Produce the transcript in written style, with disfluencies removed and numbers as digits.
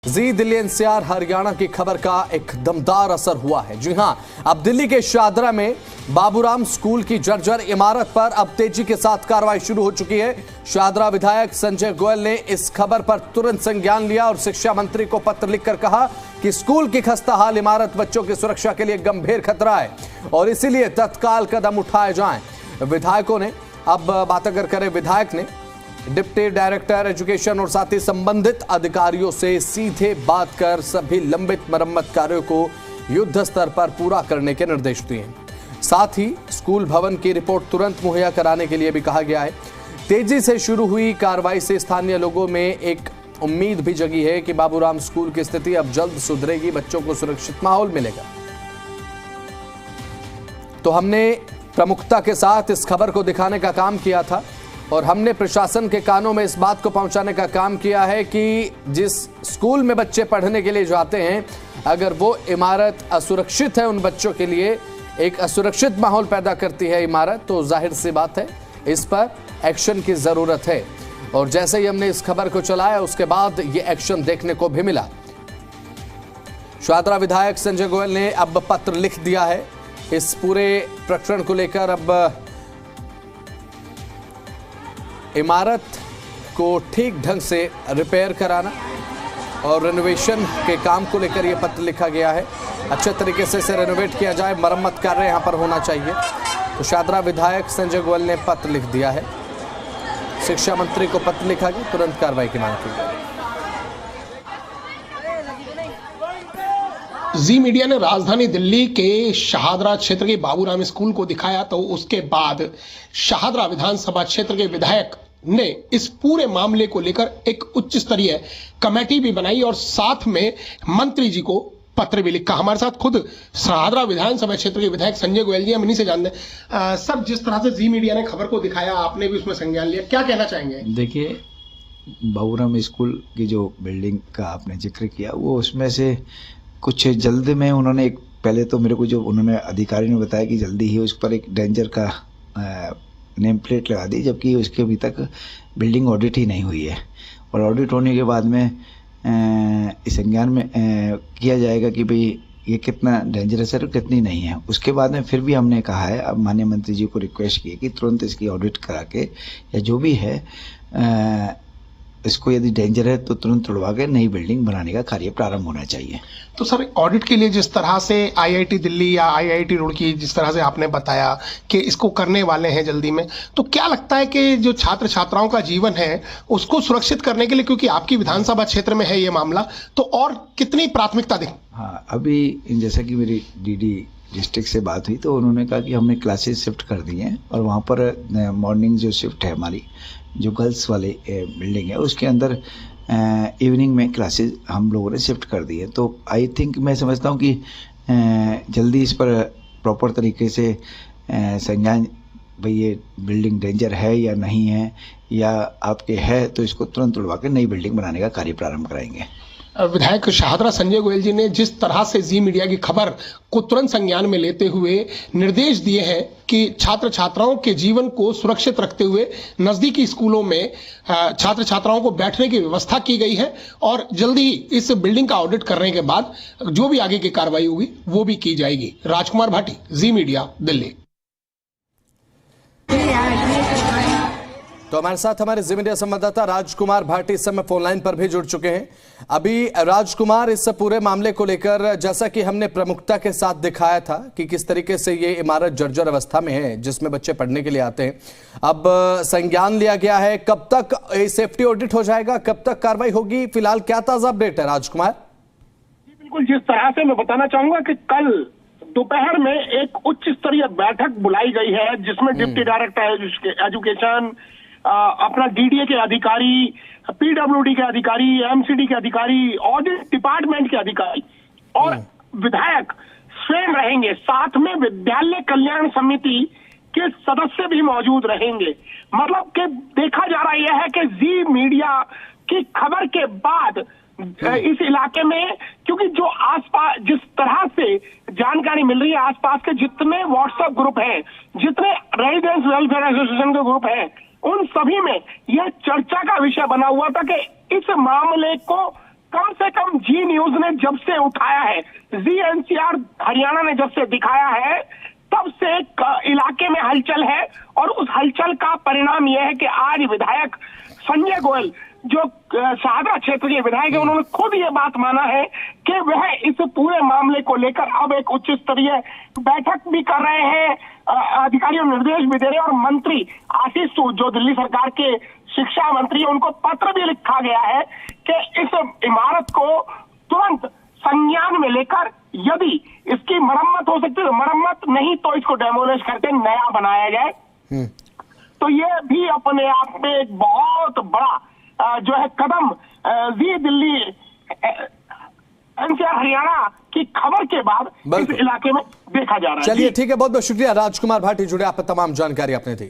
जी Delhi NCR Haryana की खबर का एक दमदार असर हुआ है। जी हां, अब दिल्ली के शाहदरा में बाबूराम स्कूल की जर्जर इमारत पर अब तेजी के साथ कार्रवाई शुरू हो चुकी है। शाहदरा विधायक संजय गोयल ने इस खबर पर तुरंत संज्ञान लिया और शिक्षा मंत्री को पत्र लिखकर कहा कि स्कूल की खस्ताहाल इमारत बच्चों की सुरक्षा के लिए गंभीर खतरा है और इसीलिए तत्काल कदम उठाए जाएं। विधायकों ने अब बात अगर करें, विधायक ने डिप्टी डायरेक्टर एजुकेशन और साथ ही संबंधित अधिकारियों से सीधे बात कर सभी लंबित मरम्मत कार्यों को युद्ध स्तर पर पूरा करने के निर्देश दिए। साथ ही स्कूल भवन की रिपोर्ट तुरंत मुहैया कराने के लिए भी कहा गया है। तेजी से शुरू हुई कार्रवाई से स्थानीय लोगों में एक उम्मीद भी जगी है कि बाबूराम स्कूल की स्थिति अब जल्द सुधरेगी, बच्चों को सुरक्षित माहौल मिलेगा। तो हमने प्रमुखता के साथ इस खबर को दिखाने का काम किया था और हमने प्रशासन के कानों में इस बात को पहुंचाने का काम किया है कि जिस स्कूल में बच्चे पढ़ने के लिए जाते हैं, अगर वो इमारत असुरक्षित है, उन बच्चों के लिए एक असुरक्षित माहौल पैदा करती है इमारत, तो जाहिर सी बात है इस पर एक्शन की जरूरत है। और जैसे ही हमने इस खबर को चलाया उसके बाद ये एक्शन देखने को भी मिला। शाहदरा विधायक संजय गोयल ने अब पत्र लिख दिया है इस पूरे प्रकरण को लेकर। अब इमारत को ठीक ढंग से रिपेयर कराना और रेनोवेशन के काम को लेकर यह पत्र लिखा गया है। अच्छे तरीके से इसे रेनोवेट किया जाए, मरम्मत कार्य यहां पर होना चाहिए। तो शाहदरा विधायक संजय गोयल ने पत्र लिख दिया है, शिक्षा मंत्री को पत्र लिखा गया, तुरंत कार्रवाई की मांग की गई। जी मीडिया ने राजधानी दिल्ली के शाहदरा क्षेत्र के बाबूराम स्कूल को दिखाया तो उसके बाद शाहदरा विधानसभा क्षेत्र के विधायक ने इस पूरे मामले को लेकर एक उच्च स्तरीय कमेटी भी बनाई और साथ में मंत्री जी को पत्र भी लिखा। हमारे साथ खुद शाहदरा विधानसभा क्षेत्र के विधायक संजय गोयल जी, हम इन्हीं से जानते हैं। सब जिस तरह से जी मीडिया ने खबर को दिखाया, आपने भी उसमें संज्ञान लिया, क्या कहना चाहेंगे? देखिए, बाबूराम स्कूल की जो बिल्डिंग का आपने जिक्र किया, वो उसमें से कुछ जल्द में उन्होंने एक, पहले तो मेरे को जो उन्होंने अधिकारी ने बताया कि जल्दी ही उस पर एक डेंजर का नेम प्लेट लगा दी, जबकि उसके अभी तक बिल्डिंग ऑडिट ही नहीं हुई है। और ऑडिट होने के बाद में इस संज्ञान में किया जाएगा कि भाई ये कितना डेंजरस है और कितनी नहीं है। उसके बाद में फिर भी हमने कहा है, अब माननीय मंत्री जी को रिक्वेस्ट की कि तुरंत इसकी ऑडिट करा के या जो भी है इसको यदि डेंजर है तो तुरंत तोड़वा के नई बिल्डिंग बनाने का कार्य प्रारंभ होना चाहिए। तो सर, ऑडिट के लिए जिस तरह से आईआईटी दिल्ली या आईआईटी रुड़की, जिस तरह से आपने बताया कि इसको करने वाले हैं जल्दी में, तो क्या लगता है कि जो छात्र छात्राओं का जीवन है उसको सुरक्षित करने के लिए, क्योंकि आपकी विधानसभा क्षेत्र में है ये मामला, तो और कितनी प्राथमिकता दें? हाँ, अभी जैसा कि मेरी डीडी डिस्ट्रिक्ट से बात हुई तो उन्होंने कहा कि हमने क्लासेस शिफ्ट कर दी हैं और वहाँ पर मॉर्निंग जो शिफ्ट है हमारी, जो गर्ल्स वाली बिल्डिंग है, उसके अंदर इवनिंग में क्लासेस हम लोगों ने शिफ्ट कर दी है। तो आई थिंक, मैं समझता हूँ कि जल्दी इस पर प्रॉपर तरीके से संज्ञान, भाई ये बिल्डिंग डेंजर है या नहीं है, या आपके है तो इसको तुरंत तोड़वा के नई बिल्डिंग बनाने का कार्य प्रारंभ कराएंगे। विधायक शाहदरा संजय गोयल जी ने जिस तरह से जी मीडिया की खबर को तुरंत संज्ञान में लेते हुए निर्देश दिए हैं कि छात्र छात्राओं के जीवन को सुरक्षित रखते हुए नजदीकी स्कूलों में छात्र छात्राओं को बैठने की व्यवस्था की गई है और जल्दी ही इस बिल्डिंग का ऑडिट करने के बाद जो भी आगे की कार्रवाई होगी वो भी की जाएगी। राजकुमार भाटी, जी मीडिया, दिल्ली। तो हमारे साथ हमारे जी मीडिया संवाददाता राजकुमार भाटी इस समय फोन लाइन पर भी जुड़ चुके हैं। अभी राजकुमार, इस पूरे मामले को लेकर जैसा कि हमने प्रमुखता के साथ दिखाया था कि किस तरीके से ये इमारत जर्जर अवस्था में है जिसमें बच्चे पढ़ने के लिए आते हैं, अब संज्ञान लिया गया है। कब तक सेफ्टी ऑडिट हो जाएगा, कब तक कार्रवाई होगी, फिलहाल क्या ताजा अपडेट है राजकुमार? बिल्कुल, जिस तरह से मैं बताना चाहूंगा कि कल दोपहर में एक उच्च स्तरीय बैठक बुलाई गई है जिसमें डिप्टी डायरेक्टर एजुकेशन, अपना डीडीए के अधिकारी, पीडब्ल्यूडी के अधिकारी, एमसीडी के अधिकारी, ऑडिट डिपार्टमेंट के अधिकारी और विधायक स्वयं रहेंगे। साथ में विद्यालय कल्याण समिति के सदस्य भी मौजूद रहेंगे। मतलब कि देखा जा रहा यह है कि जी मीडिया की खबर के बाद इस इलाके में, क्योंकि जो आसपास जिस तरह से जानकारी मिल रही है, आसपास के जितने व्हाट्सएप ग्रुप हैं, जितने रेजिडेंस वेलफेयर एसोसिएशन के ग्रुप हैं, उन सभी में यह चर्चा का विषय बना हुआ था कि इस मामले को कम से कम जी न्यूज ने जब से उठाया है, जी एनसीआर हरियाणा ने जब से दिखाया है, तब से इलाके में हलचल है। और उस हलचल का परिणाम यह है कि आज विधायक संजय गोयल जो शाहदरा क्षेत्र के विधायक है, उन्होंने खुद ये बात माना है कि वह इस पूरे मामले को लेकर अब एक उच्च स्तरीय बैठक भी कर रहे हैं, अधिकारियों निर्देश भी दे रहे हैं। और मंत्री आशीष सूद जो दिल्ली सरकार के शिक्षा मंत्री, उनको पत्र भी लिखा गया है कि इस इमारत को तुरंत संज्ञान में लेकर यदि इसकी मरम्मत हो सकती है तो मरम्मत, नहीं तो इसको डेमोलिश करके नया बनाया जाए। तो ये भी अपने आप में एक बहुत बड़ा जो है कदम जी दिल्ली एनसीआर हरियाणा की खबर के बाद इस इलाके में देखा जा रहा है। चलिए ठीक है, बहुत बहुत शुक्रिया राजकुमार भाटी, जुड़े आप तमाम जानकारी आपने दी।